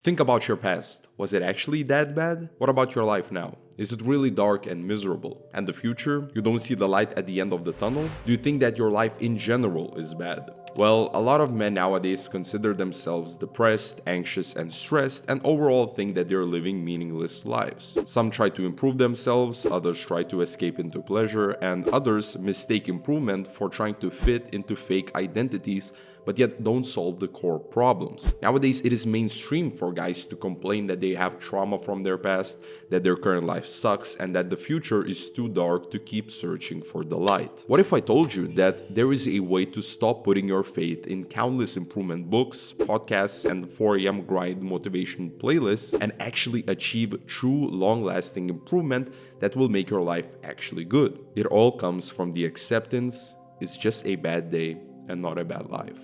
Think about your past. Was it actually that bad? What about your life now? Is it really dark and miserable? And the future? You don't see the light at the end of the tunnel? Do you think that your life in general is bad? Well, a lot of men nowadays consider themselves depressed, anxious, and stressed, and overall think that they're living meaningless lives. Some try to improve themselves, others try to escape into pleasure, and others mistake improvement for trying to fit into fake identities but yet don't solve the core problems. Nowadays, it is mainstream for guys to complain that they have trauma from their past, that their current life sucks, and that the future is too dark to keep searching for the light. What if I told you that there is a way to stop putting your faith in countless improvement books, podcasts, and 4am grind motivation playlists and actually achieve true long-lasting improvement that will make your life actually good? It all comes from the acceptance it's just a bad day and not a bad life.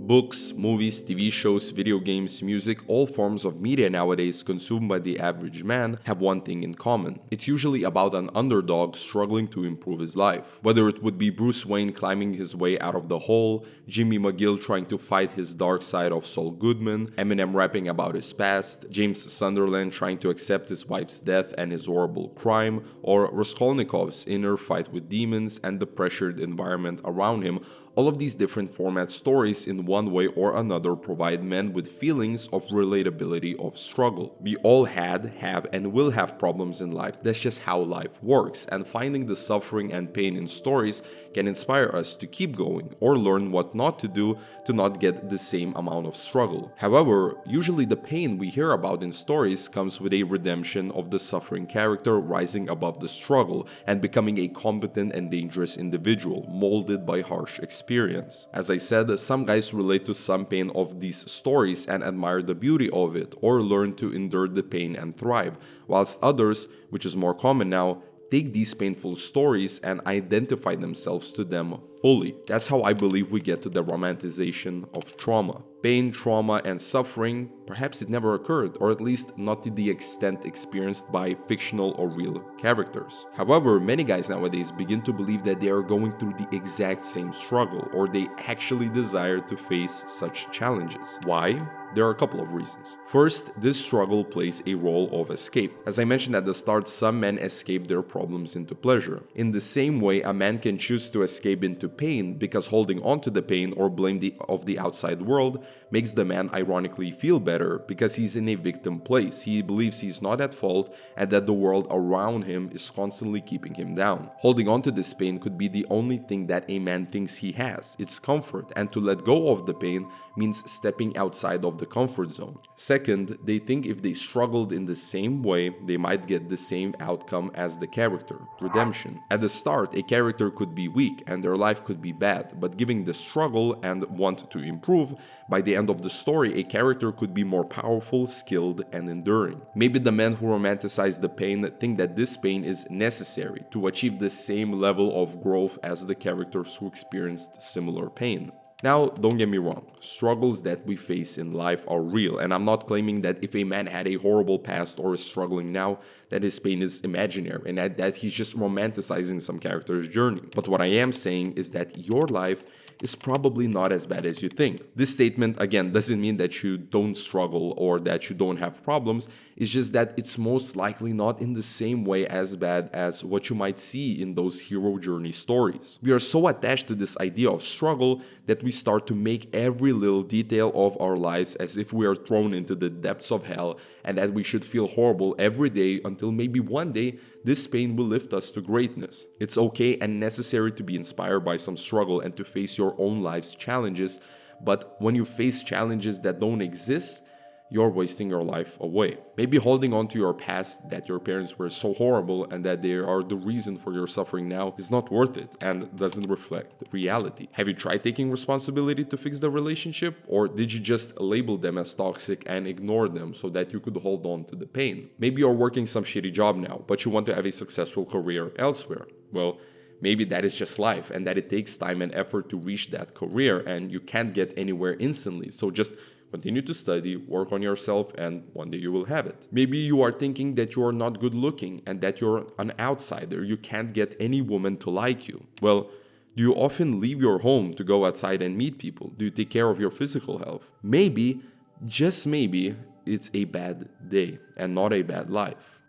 Books, movies, TV shows, video games, music, all forms of media nowadays consumed by the average man have one thing in common. It's usually about an underdog struggling to improve his life. Whether it would be Bruce Wayne climbing his way out of the hole, Jimmy McGill trying to fight his dark side of Saul Goodman, Eminem rapping about his past, James Sunderland trying to accept his wife's death and his horrible crime, or Raskolnikov's inner fight with demons and the pressured environment around him. All of these different format stories in one way or another provide men with feelings of relatability of struggle. We all had, have, and will have problems in life. That's just how life works, and finding the suffering and pain in stories can inspire us to keep going or learn what not to do to not get the same amount of struggle. However, usually the pain we hear about in stories comes with a redemption of the suffering character rising above the struggle and becoming a competent and dangerous individual, molded by harsh experience. As I said, some guys relate to some pain of these stories and admire the beauty of it or learn to endure the pain and thrive, whilst others, which is more common now, take these painful stories and identify themselves to them fully. That's how I believe we get to the romanticization of trauma. Pain, trauma, and suffering, perhaps it never occurred, or at least not to the extent experienced by fictional or real characters. However, many guys nowadays begin to believe that they are going through the exact same struggle, or they actually desire to face such challenges. Why? There are a couple of reasons. First, this struggle plays a role of escape. As I mentioned at the start, some men escape their problems into pleasure. In the same way, a man can choose to escape into pain because holding on to the pain or blame of the outside world makes the man ironically feel better because he's in a victim place. He believes he's not at fault and that the world around him is constantly keeping him down. Holding on to this pain could be the only thing that a man thinks he has. It's comfort, and to let go of the pain means stepping outside of the comfort zone. Second, they think if they struggled in the same way, they might get the same outcome as the character, redemption. At the start, a character could be weak and their life could be bad, but given the struggle and want to improve, by the end of the story, a character could be more powerful, skilled, and enduring. Maybe the men who romanticize the pain think that this pain is necessary to achieve the same level of growth as the characters who experienced similar pain. Now, don't get me wrong, struggles that we face in life are real, and I'm not claiming that if a man had a horrible past or is struggling now, that his pain is imaginary and that he's just romanticizing some character's journey. But what I am saying is that your life is probably not as bad as you think. This statement, again, doesn't mean that you don't struggle or that you don't have problems. It's just that it's most likely not in the same way as bad as what you might see in those hero journey stories. We are so attached to this idea of struggle that we start to make every little detail of our lives as if we are thrown into the depths of hell and that we should feel horrible every day until maybe one day this pain will lift us to greatness. It's okay and necessary to be inspired by some struggle and to face your own life's challenges, but when you face challenges that don't exist, you're wasting your life away. Maybe holding on to your past that your parents were so horrible and that they are the reason for your suffering now is not worth it and doesn't reflect reality. Have you tried taking responsibility to fix the relationship, or did you just label them as toxic and ignore them so that you could hold on to the pain? Maybe you're working some shitty job now, but you want to have a successful career elsewhere. Well, maybe that is just life and that it takes time and effort to reach that career and you can't get anywhere instantly. So just continue to study, work on yourself, and one day you will have it. Maybe you are thinking that you are not good looking and that you're an outsider. You can't get any woman to like you. Well, Do you often leave your home to go outside and meet people? Do you take care of your physical health? Maybe, just maybe, it's a bad day and not a bad life.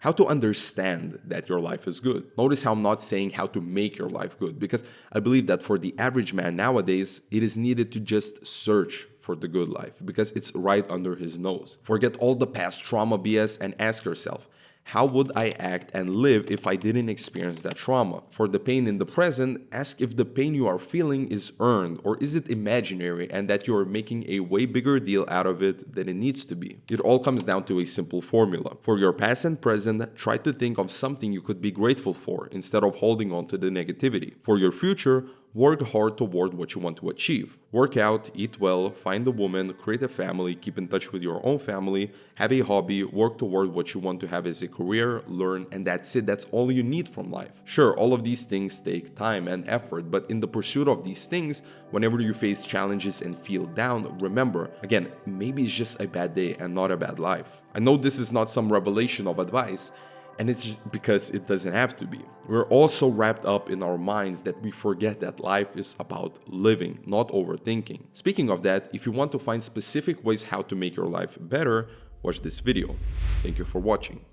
How to understand that your life is good. Notice how I'm not saying how to make your life good, because I believe that for the average man nowadays, it is needed to just search for the good life because it's right under his nose. Forget all the past trauma BS and ask yourself, how would I act and live if I didn't experience that trauma? For the pain in the present, ask if the pain you are feeling is earned or is it imaginary and that you are making a way bigger deal out of it than it needs to be. It all comes down to a simple formula. For your past and present, try to think of something you could be grateful for instead of holding on to the negativity. For your future, work hard toward what you want to achieve. Work out, eat well, find a woman, create a family, keep in touch with your own family, have a hobby, work toward what you want to have as a career, learn, and that's it. That's all you need from life. Sure, all of these things take time and effort, but in the pursuit of these things, whenever you face challenges and feel down, remember, again, maybe it's just a bad day and not a bad life. I know this is not some revelation of advice, and it's just because it doesn't have to be. We're all so wrapped up in our minds that we forget that life is about living, not overthinking. Speaking of that, if you want to find specific ways how to make your life better, watch this video. Thank you for watching.